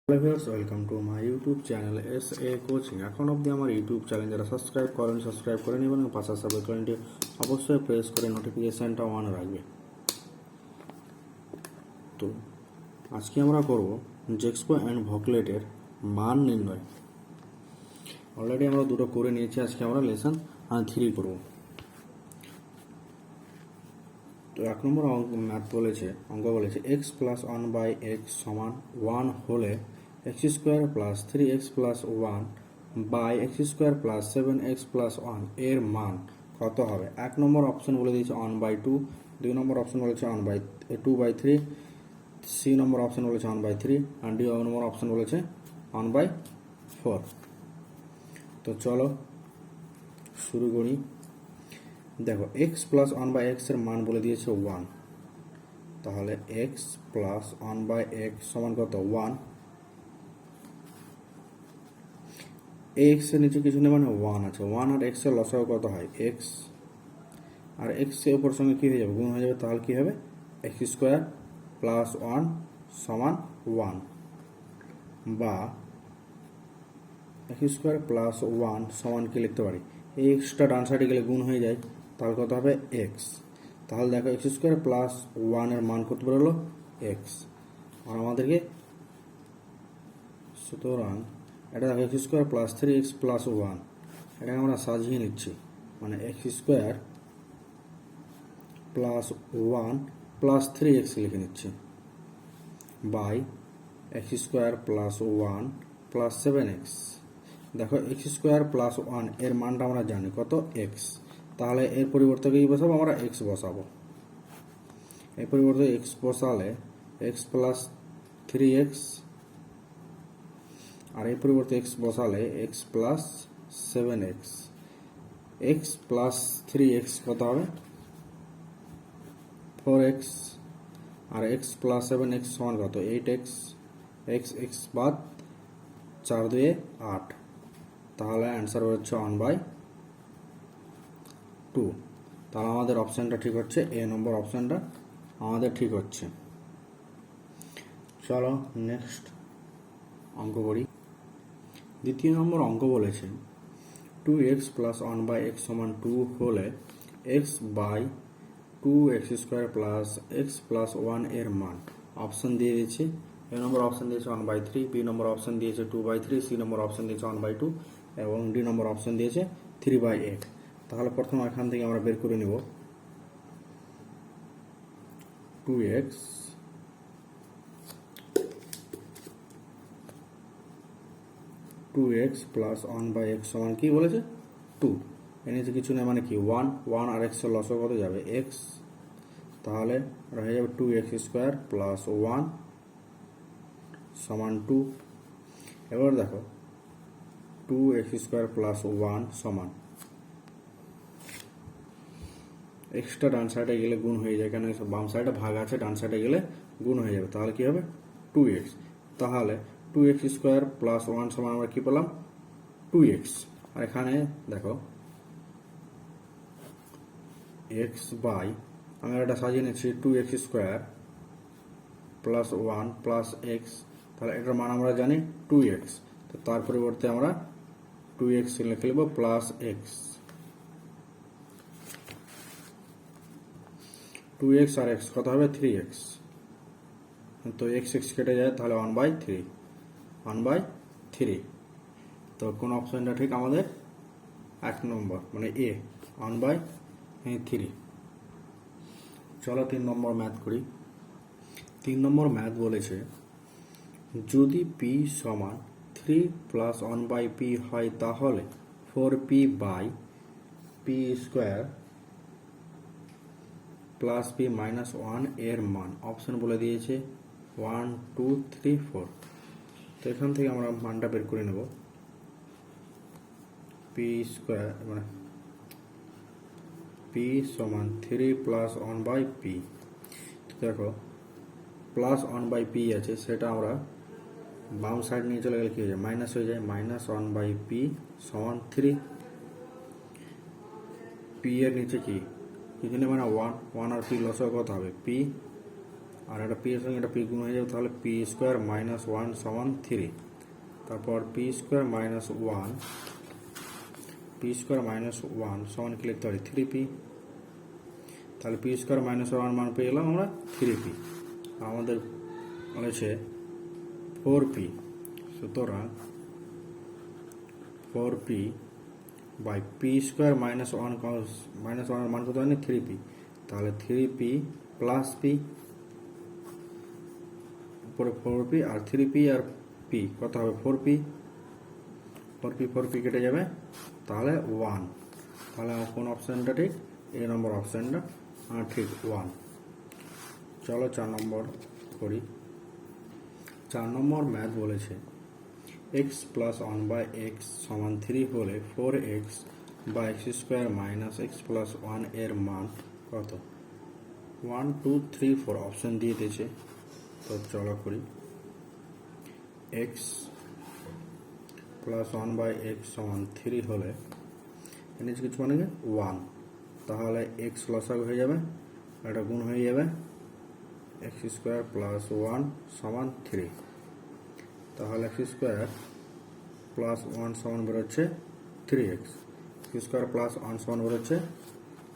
Hello viewers, welcome to my YouTube channel S A coaching. এখন অবধি আমার YouTube channel যারা সাবস্ক্রাইব করেন সাবস্ক্রাইব করে নেবেন এবং পাশে সাব বাটনটি অবশ্যই প্রেস করে নোটিফিকেশানটা অন রাখবে। তো আজকে আমরা করব জেক্সকো অ্যান্ড ভকলেটের মান নির্ণয়। অলরেডি আমরা দুটো করে নিয়েছি, আজকে আমরা লেসন 3 করব। তো 1 নম্বর অঙ্ক বলেছে এক্স প্লাস 1/x সমান 1 হলে x স্কোয়ার প্লাস 3x প্লাস 1 by X square plus 7x plus 1 এর মান কত হবে। 1 নম্বর অপশন বলে দিয়েছে 1/2, 2 নম্বর অপশন বলেছে 2/3, সি নম্বর অপশন বলেছে 1/3 আর ডি নম্বর অপশন বলেছে 1/4। তো চলো শুরু করি। দেখো x প্লাস 1/x এর মান বলে দিয়েছে 1, তাহলে x প্লাস 1/x সমান কত 1। x এর নিচে কিছু নেই, মানে 1 আছে। 1 আর x এর লসাগু কত হয় x, আর x এর উপর সঙ্গে কি হয়ে যাবে, গুণ হয়ে যাবে। তাহলে কি হবে x স্কোয়ার প্লাস 1 সমান 1, বা x স্কোয়ার প্লাস 1 সমান কি লিখতে পারি, এই এক্সটা ডান সাইডে গেলে গুণ হয়ে যায়, তাহলে কত হবে x। তাহলে দেখো x স্কোয়ার প্লাস 1 এর মান কত বেরোলো x, আর আমাদেরকে সুতরাং এটা দেখো x স্কোয়ার প্লাস 3x প্লাস 1, এটাকে আমরা সাজিয়ে নিচ্ছি, মানে x square plus 1 plus 3x লিখে নিচ্ছি by x square plus 1 plus 7x। দেখো x স্কোয়ার প্লাস 1 এর মানটা আমরা জানি কত x, তাহলে এর পরিবর্তে কি বসাবো, আমরা x বসাবো। এর পরিবর্তে x বসালে x প্লাস 3x, আর এর পরিবর্তে x বসালে x plus 7x। x plus 3x কত হবে 4x, আর x প্লাস 7x সমান কত 8x। x বাদ 4 2 8, তাহলে অ্যান্সার হচ্ছে 1/2। তাহলে আমাদের অপশানটা ঠিক হচ্ছে, এ নম্বর অপশানটা আমাদের ঠিক হচ্ছে। চলো নেক্সট অঙ্ক করি। দ্বিতীয় নম্বর অঙ্ক বলেছে 2x প্লাস 1/x সমান 2 হলে x by 2x square plus x plus 1 এর মান। অপশান দিয়ে দিয়েছে, এ নম্বর অপশান দিয়েছে 1/3, বি নম্বর অপশান দিয়েছে 2/3, সি নম্বর অপশান দিয়েছে 1/2 এবং ডি নম্বর অপশান দিয়েছে 3/8। তাহলে প্রথম এখান থেকে আমরা বের করে নেব 2x প্লাস 1/x সমান কি বলেছে 2, এর নিচে কিছু নেই, মানে কি 1 আর x এর লসাগু কত যাবে x, তাহলে রয়ে যাবে 2x স্কোয়ার প্লাস 1 সমান 2। এবার দেখো 2x স্কোয়ার প্লাস 1 সমান এক্সট্রা ডান সাইডে গেলে গুণ হয়ে যায়, কেন বাম সাইডে ভাগ আছে, ডান সাইডে গেলে গুণ হয়ে যাবে। তাহলে কি হবে 2x, তাহলে 2x স্কোয়ার প্লাস 1 সমান আমরা কি পেলাম 2x। আর এখানে দেখো x বাই, আমি এটা সাজিয়ে নিচ্ছি 2x square plus 1 plus x, তাহলে এটার মান আমরা জানি 2x, তো তার পরিবর্তে আমরা 2x লিখে লিখব প্লাস x। 2x আর x কত হবে 3x, তো x কেটে যায়, তাহলে 1/3। তো কোন অপশনটা ঠিক আমাদের 1 নম্বর, মানে এ 1/3। চলো 3 নম্বর ম্যাথ করি। 3 নম্বর ম্যাথ বলেছে যদি p সমান 3 প্লাস 1/p হয় তাহলে 4p by p square plus p minus 1 এর মান। অপশন বলে দিয়েছে 1 2 3 4। তো এখান থেকে আমরা মানটা বের করে নেব, p স্কোয়ার মানে p সমান 3 প্লাস 1/p। তো দেখো প্লাস 1/p আছে, সেটা আমরা বাম সাইড নিয়ে চলে গেলে কি হয়ে যায়, মাইনাস হয়ে যায়, মাইনাস 1/p সমান 3। p এর নিচে কি কিছু নেই, মানে 1 আর p লসাগু কত হবে p আর একটা পি এর সঙ্গে একটা পি গুণ হয়ে যাবে, তাহলে পি স্কোয়ার মাইনাস ওয়ান সমান 3। তারপর পি স্কোয়ার মাইনাস ওয়ান সমান কি লিখতে পারি 3p। তাহলে পি স্কোয়ার মাইনাস ওয়ান মান পেয়ে গেলাম আমরা 3p। আমাদের বলেছে 4p, সুতরাং 4p by P square minus one মান কত হয় 3p, তাহলে 3p প্লাস p, উপরে 4p আর 3p আর p কত হবে 4p কেটে যাবে, তাহলে 1। তাহলে কোন অপশানটা ঠিক? এ নম্বর অপশানটা ঠিক 1। চলো 4 নম্বর করি। 4 নম্বর ম্যাথ বলেছে x প্লাস 1/x সমান 3 হলে 4x বা x square minus x plus 1 এর মান কত? 1 2 3 4 অপশান দিয়ে দিয়েছে, তো চলো করি। x প্লাস 1/x সমান 3 হলে এর কিছু মানে 1, তাহলে x লসাগু হয়ে যাবে, এটা গুণ হয়ে যাবে, এক্স স্কোয়ার প্লাস 1 সমান 3। তাহলে এক্স স্কোয়ার প্লাস 1 সমান বেরোচ্ছে 3x, এক্স স্কোয়ার প্লাস 1 সমান বেরোচ্ছে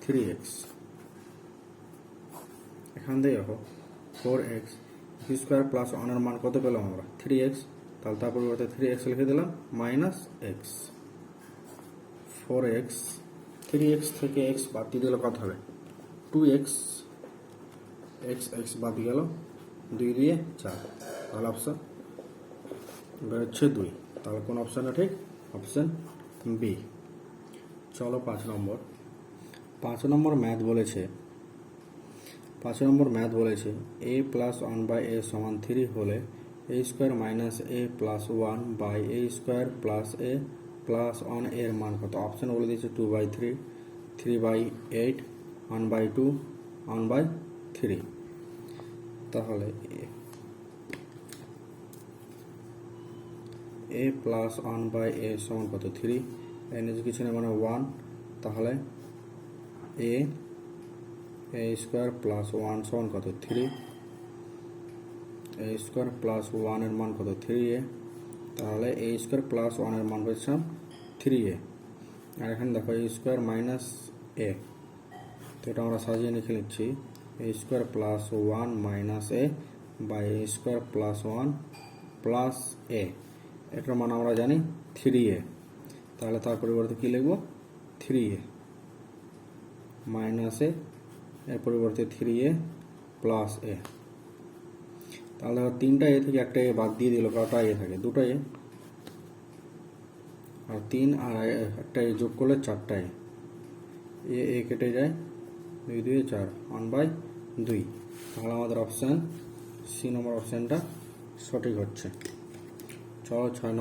3x। এখান থেকে দেখো 4x, এক্স স্কোয়ার প্লাস 1 এর মান কত পেলাম আমরা 3x, তাহলে তার পরিবর্তে 3x লিখে দিলাম মাইনাস x। 4x 3x থেকে x বাদ দিয়ে দিলে কত হবে 2x, x বাদ গেল 2 দিয়ে 4, তাহলে অপশান বেরোচ্ছে 2। তাহলে কোন অপশানটা ঠিক? Option B. চলো 5 নম্বর ম্যাথ বলেছে a প্লাস 1/a সমান 3 হলে a square minus a plus 1/a square plus a plus 1 এর মান কত? অপশান বলে দিয়েছে 2/3, 3/8, 1/2, 1/3। তাহলে a প্লাস 1/a সমান কত 3, এর নিচে কিছু নেই মানে 1, তাহলে a স্কোয়ার প্লাস 1 সমান কত 3, a স্কোয়ার প্লাস 1 এর মান কত 3a, তাহলে a স্কোয়ার প্লাস 1 এর মান পেয়েছিলাম 3a। আর এখানে দেখো a স্কোয়ার মাইনাস a, তো এটা আমরা সাজিয়ে লিখে নিচ্ছি a square plus 1 minus a by a square plus 1 plus a, এটার মান আমরা জানি 3a, তাহলে তার পরিবর্তে কী লিখব 3a মাইনাস a, এর পরিবর্তে 3a প্লাস a। তাহলে দেখো 3টা a থেকে একটা a বাদ দিয়ে দিল, কটা a থাকে 2টা a, আর 3 আর একটা a যোগ করলে 4টা a কেটে যায় 2 2 4, 1/2। তাহলে আমাদের অপশান সি নম্বর অপশানটা সঠিক হচ্ছে। চলো 6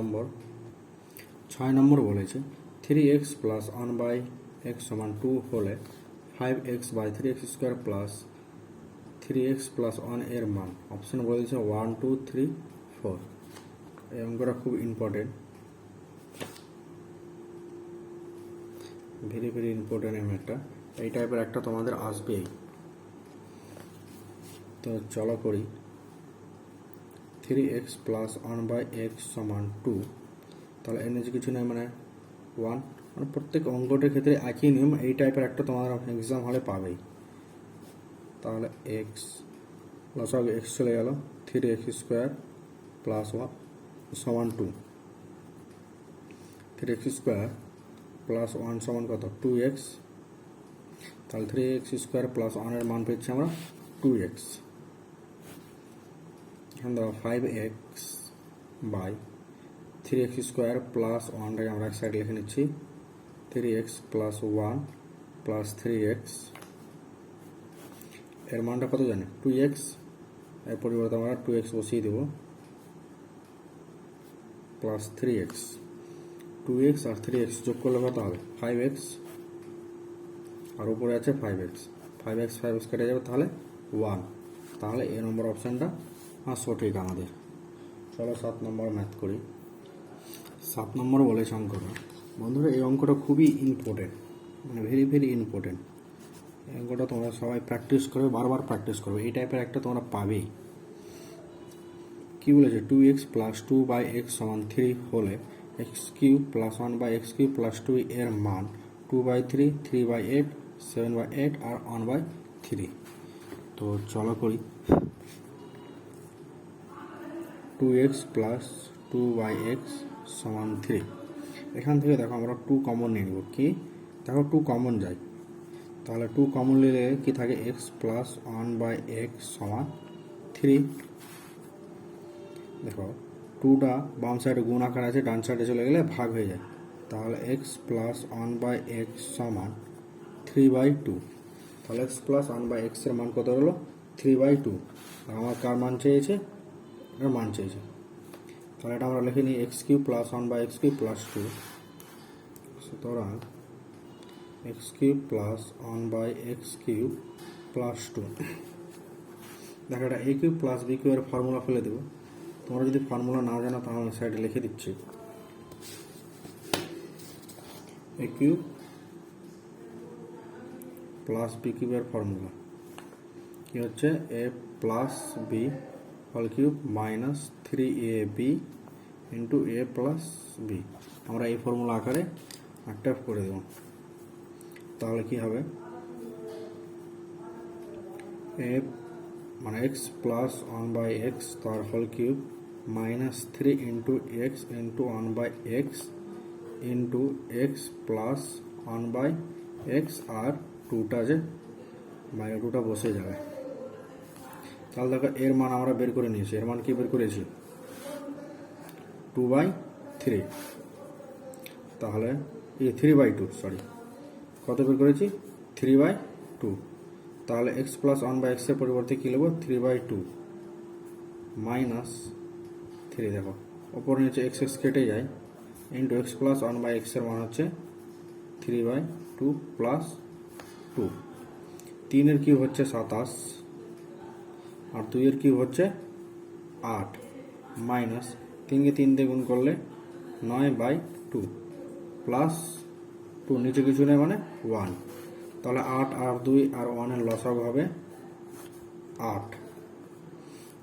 নম্বর বলেছে 3x প্লাস 1/x সমান 2 হলে 5x/3x স্কোয়ার প্লাস 3x প্লাস 1 এর মান। অপশান বলেছে 1 2 3 4। এই অঙ্কটা খুব ইম্পর্টেন্ট, ভেরি ভেরি ইম্পর্টেন্ট একটা, এই টাইপের একটা তোমাদের আসবেই। তো চলো করি। 3x প্লাস 1/x সমান 2, তাহলে এর নিচে কিছু নেই মানে 1, মানে প্রত্যেক অঙ্কটার ক্ষেত্রে একই নিয়ম, এই টাইপের একটা তোমাদের এক্সাম হলে পাবেই। তাহলে x লসাগু x চলে গেল, 3x স্কোয়ার প্লাস 1 সমান 2, 3x স্কোয়ার প্লাস 1 সমান কত 2x, তাহলে 3x স্কোয়ার প্লাস 1 এর মান পেয়েছি আমরা 2x। এখন দেখো 5x by 3x square plus 1টাকে আমরা এক সাইড লিখে নিচ্ছি, 3x প্লাস 1 প্লাস 3x, এর মানটা কত জানি 2x, এর পরিবর্তে আমরা 2x বসিয়ে দেব, প্লাস 3x, 2x আর 3x যোগ করলে কত হবে 5x, আর উপরে আছে 5x, 5x কেটে যাবে, তাহলে 1। তাহলে এ নম্বর অপশানটা সঠিক আমাদের। চলো 7 নম্বর ম্যাথ করি। 7 নম্বর বলেছে অঙ্কটা, বন্ধুরা এই অঙ্কটা খুবই ইম্পর্টেন্ট, মানে ভেরি ভেরি ইম্পর্টেন্ট। অঙ্কটা তোমরা সবাই প্র্যাকটিস করবে, বারবার প্র্যাকটিস করবে, এই টাইপের একটা তোমরা পাবেই। কী বলেছে, 2x প্লাস 2/x সমান 3 হলে x³ প্লাস 1/x³ প্লাস 2 এর মান 2/3, 3/8, 7/8 আর 1/3। তো চলো করি। 2x প্লাস 2/x সমান 3। এখান থেকে দেখো আমরা 2 কমন নিয়ে নেব। কি দেখো 2 কমন যায়, তাহলে 2 কমন নিলে কি থাকে, x প্লাস 1/x সমান 3। দেখো 2টা বাম সাইডে গুণ আকার আছে, ডান সাইডে চলে গেলে ভাগ হয়ে যায়, তাহলে x প্লাস 1/x সমান 3/2। তাহলে x প্লাস 1/x এর মান কত হলো, 3/2। আর আমার কার মান চেয়েছে, এর মান চেয়েছে, তাহলে এটা আমরা লিখে নিই x³ প্লাস 1/x³ প্লাস 2। সুতরাং x³ প্লাস 1/x³ প্লাস 2। দেখো এটা a³ প্লাস b³ এর ফর্মুলা ফেলে দেবো। তোমরা যদি ফর্মুলা না জানো তাহলে আমি সাইডে লিখে দিচ্ছি। a³ প্লাস b³ এর ফর্মুলা কি হচ্ছে, a plus b whole cube minus 3ab into a plus b। আমরা এই ফর্মুলা আকারে একটা করে দেব, তাহলে কি হবে, a মানে x প্লাস 1/x তার whole cube minus 3 into x into 1/x into x plus 1/x আর 2টা যে বাইরে 2টা বসে যাবে। তাহলে দেখো এর মান আমরা বের করে নিয়েছি। এর মান কি বের করেছি, 2/3। তাহলে 3/2, সরি, কত বের করেছি, 3/2। তাহলে x প্লাস 1/x এর পরিবর্তে কী নেব, 3/2 মাইনাস 3। দেখো ওপরে নিচে x কেটে যায়, ইন্টু x প্লাস 1/x এর মান হচ্ছে 3/2 প্লাস 2। 3 এর কিউব হচ্ছে 27 আর 2 এর কিউব হচ্ছে 8 মাইনাস 3কে 3 দিয়ে গুণ করলে 9/2 প্লাস 2, নিচে কিছু নেই মানে 1। তাহলে 8 আর 2 আর 1 এর লসাগু হবে 8।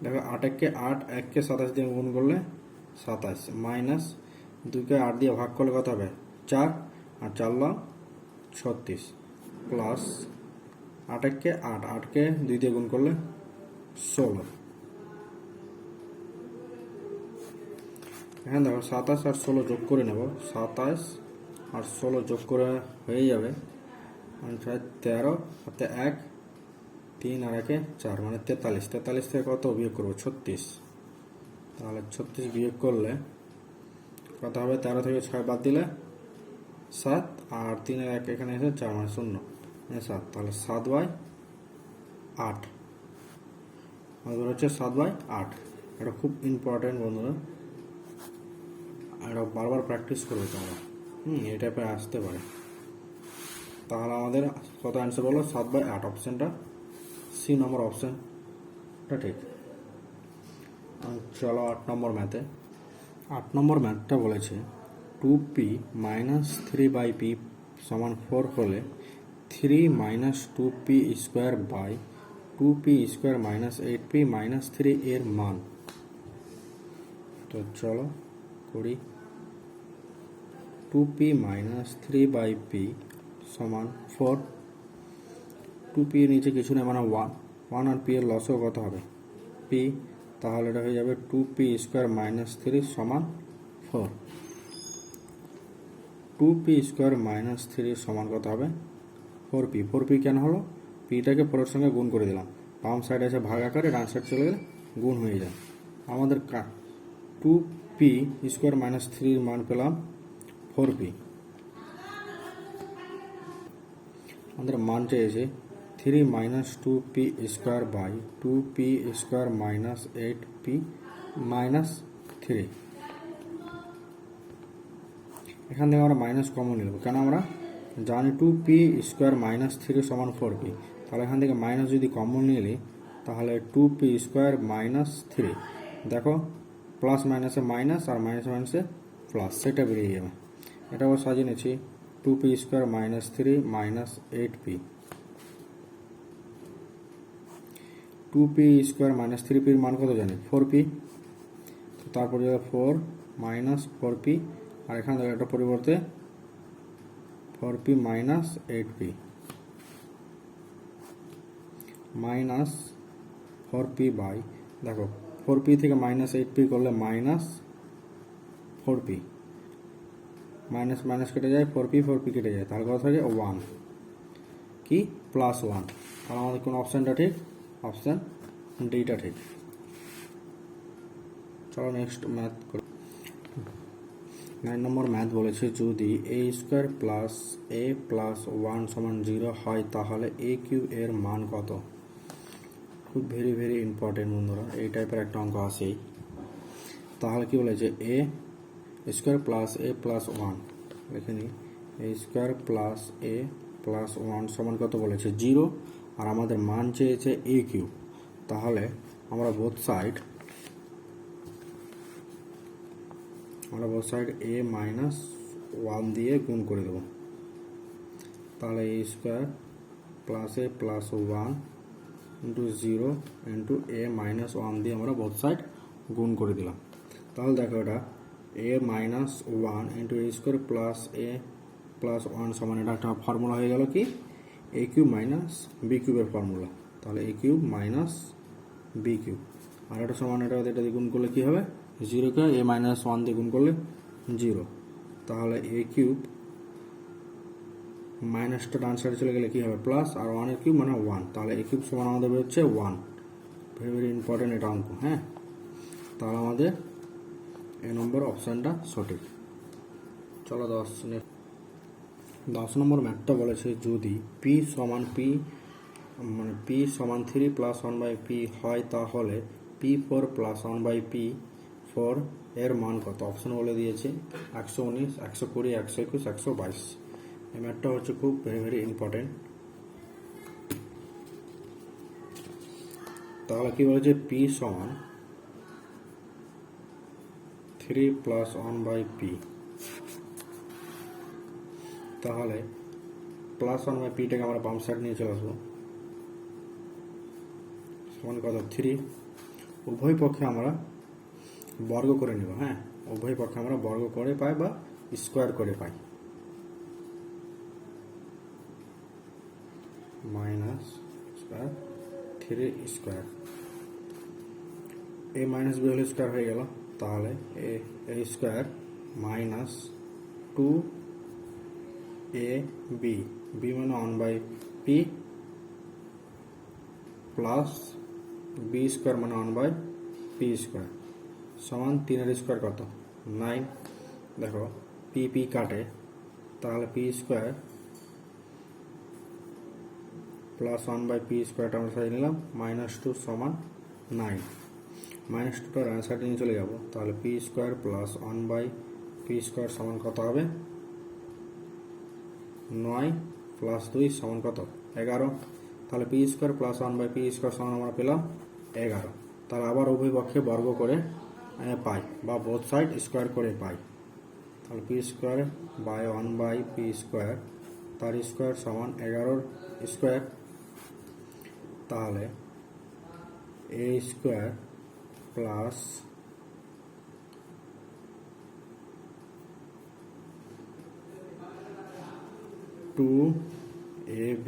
দেখো 8 1কে 8, 1কে 27 দিয়ে গুণ করলে 27 মাইনাস 2কে 8 দিয়ে ভাগ করলে কত হবে, 4 আর 4 লং 36 প্লাস 8 1কে 8, 8কে 2 দিয়ে গুণ করলে 16। এখানে দেখো 27 আর 16 যোগ করে নেব, 27 আর 16 যোগ করে হয়ে যাবে 13, হাতে 1, 3 আর 1 4 মানে 43। 43 থেকে কত বিয়োগ করবো, 36। তাহলে 36 বিয়োগ করলে কত হবে, 13 থেকে 6 বাদ দিলে 7 আর 3 আর 1 এখানে এসে 4 মানে 0 মানে 7। তাহলে 7/8 আমাদের হচ্ছে 7/8। এটা খুব ইম্পর্টেন্ট বন্ধুরা, এটা বারবার প্র্যাকটিস করবে তোমরা, এই টাইপের আসতে পারে। তাহলে আমাদের কত অ্যান্সার বলো, 7/8। অপশানটা সি নম্বর অপশানটা ঠিক। চলো 8 নম্বর ম্যাথে। 8 নম্বর ম্যাথটা বলেছে 2p মাইনাস 3/p সমান 4 হলে 3 minus 2p square by 2p square minus 8p minus 3 এর মান। তো চলো করি। 2p মাইনাস 3/p সমান 4। 2p এর নিচে কিছু নেই মানে 1 আর p এর লসও কত হবে, p। তাহলে এটা হয়ে যাবে 2p স্কোয়ার মাইনাস 3 সমান 4। 2p স্কোয়ার মাইনাস 3 সমান কত হবে, 4p। 4p কেন হলো, পিটাকে 4 এর সঙ্গে গুণ করে দিলাম, বাম সাইড আছে ভাগ আকারে, ডান সাইড চলে গেলে গুণ হয়ে যায়। আমাদের 2p স্কোয়ার মাইনাস 3 মান পেলাম 4p। আমাদের মান চেয়েছে 3 minus 2p square by 2p square minus 8p minus 3। এখান থেকে আমরা মাইনাস কমন নেব, কেন আমরা জানি 2p স্কোয়ার মাইনাস 3 সমান 4p। তাহলে এখান থেকে মাইনাস যদি কমন নিলে তাহলে 2p স্কোয়ার মাইনাস 3, দেখো প্লাস মাইনাসে মাইনাস আর মাইনাস মাইনাসে প্লাস, সেটা বেরিয়ে যাবে। এটাও সাজিয়ে নিচ্ছি 2p square minus 3 minus 8p। 2p square minus 3p এর মান কত জানি 4p, তো তারপরে 4 মাইনাস 4p, আর এখানে দেখো এটা পরিবর্তে 4p minus 8p minus 4p by, দেখো 4p থেকে মাইনাস 8p করলে মাইনাস 4p, মাইনাস মাইনাস কেটে যায় 4p কেটে যায়, তার কথা থাকে 1 কি প্লাস 1। তাহলে আমাদের কোন অপশানটা ঠিক? অপশান ডিটা ঠিক। চলো নেক্সট ম্যাথ করি। 9 নম্বর ম্যাথ বলেছে যদি a square plus a plus 1 সমান 0 হয় তাহলে a কিউব এর মান কত? খুব ভেরি ভেরি ইম্পর্টেন্ট বন্ধুরা, এই টাইপের একটা অঙ্ক আসেই। তাহলে কি বলেছে a square plus a plus 1, লিখে নিই a square plus a plus 1 সমান কত বলেছে 0, আর আমাদের মান চেয়েছে a কিউব। তাহলে আমরা বোথ সাইড a মাইনাস 1 দিয়ে গুণ করে দেব। তাহলে a square plus a plus 1 into 0 into a minus 1 দিয়ে আমরা বোথ সাইড গুণ করে দিলাম। তাহলে দেখো এটা a minus 1 into a square plus a plus 1 সমান এটা একটা ফর্মুলা হয়ে গেল কি a কিউব মাইনাস b কিউবের ফর্মুলা। তাহলে a cube minus b cube, আর এটা সমান এটা দিয়ে গুণ করলে কি হবে 0 কে a মাইনাস 1 দিয়ে গুণ করলে 0। তাহলে a কিউব মাইনাসটা ডান সাইডে চলে গেলে কি হবে প্লাস, আর 1 এর কিউব মানে 1, তাহলে a কিউব সমান আমাদের হচ্ছে 1। ভেরি ভেরি ইম্পর্টেন্ট এটা অঙ্ক। হ্যাঁ, তাহলে আমাদের এ নম্বর অপশানটা সঠিক। চলো 10 নম্বর ম্যাথটা বলেছে যদি p সমান মানে p সমান 3 প্লাস 1 বাই p হয় তাহলে p4 প্লাস 1 বাই p4 এর মান কত? অপশন বলে দিয়েছে 119, 120, 121, 122। এই ম্যাথটা হচ্ছে খুব ভেরি ভেরি ইম্পর্টেন্ট। তাহলে কি বলেছে p সমান 3 প্লাস 1 বাই p, তাহলে প্লাস 1 বাই পিটাকে আমরা বাম সাইড নিয়ে চলে আসবো, সমান কত 3। উভয় পক্ষে আমরা বর্গ করে নেব। হ্যাঁ, উভয় পক্ষে আমরা বর্গ করে পাই বা স্কোয়ার করে পাই। Minus square 3 square, a minus b হলে স্কোয়ার হয়ে গেল। তাহলে a square minus 2ab, b মানে 1 by p plus b square মানে 1 বাই p স্কোয়ার সমান 3 এর স্কোয়ার কত 9। দেখো p কাটে, তাহলে p square plus 1 by p স্কোয়ারটা আমরা সাজিয়ে নিলাম, -2 সমান 9। -2টা ডান সাইডে নিয়ে চলে যাব, তাহলে p square plus 1 by p square সমান কত হবে 9 প্লাস 2 সমান কত 11। তাহলে p square plus 1 by p square সমান আমরা পেলাম 11। তাহলে আবার উভয় পক্ষে বর্গ করে পাই বা বোথ সাইড স্কোয়ার করে পাই। তাহলে p square by 1 by p square তার স্কোয়ার সমান 11 স্কোয়ার। তাহলে a square plus 2ab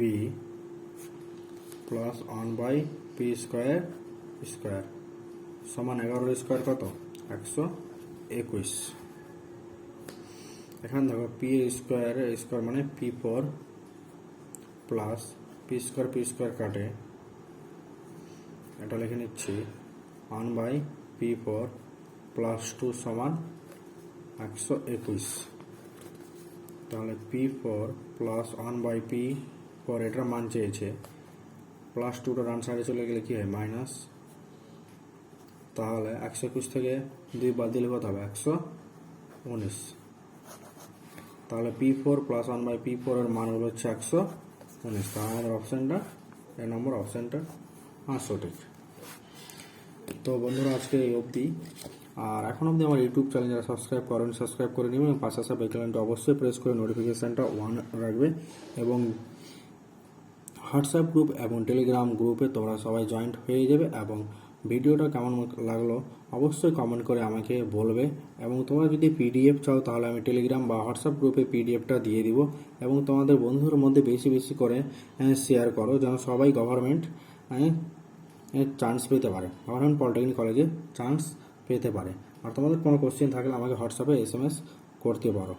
plus 1 by p square square সমান 11 স্কোয়ার কত 121। এখানে দেখো p স্কোয়ার মানে p4 প্লাস p স্কোয়ার কাটে, এটা লিখে নিচ্ছি 1 বাই p4 প্লাস 2 সমান 121। তাহলে p4 প্লাস 1 বাই p4 এটার মান চেয়েছে, প্লাস 2টা ডান সাইডে চলে গেলে কি হয় মাইনাস। তাহলে 121 থেকে 2 বাদ দিলে কত হবে 119। তাহলে p4 প্লাস 1 বাই p4 এর মান হলো হচ্ছে 119। তাহলে আমাদের অপশানটা এই নম্বর অপশানটা সঠিক। তো বন্ধুরা আজকে এই অবধি, আর এখন অবধি আমার ইউটিউব চ্যানেল যারা সাবস্ক্রাইব করেন সাবস্ক্রাইব করে নেবেন এবং পাশে আসা বেল আইকনটা অবশ্যই প্রেস করে নোটিফিকেশানটা অন রাখবে এবং হোয়াটসঅ্যাপ গ্রুপ এবং টেলিগ্রাম গ্রুপে তোমরা সবাই জয়েন্ট হয়ে যাবে। এবং ভিডিওটা কেমন লাগলো অবশ্যই কমেন্ট করে আমাকে বলবে। এবং তোমরা যদি পিডিএফ চাও তাহলে আমি টেলিগ্রাম বা হোয়াটসঅ্যাপ গ্রুপে পিডিএফটা দিয়ে দিব। এবং তোমাদের বন্ধুর মধ্যে বেশি বেশি করে শেয়ার করো, যেন সবাই গভর্নমেন্ট চান্স পেতে পারে, গভর্নমেন্ট পলিটেকনিক কলেজে চান্স পেতে পারে। আর তোমাদের কোনো কোশ্চেন থাকলে আমাকে হোয়াটসঅ্যাপে SMS করতে পারো।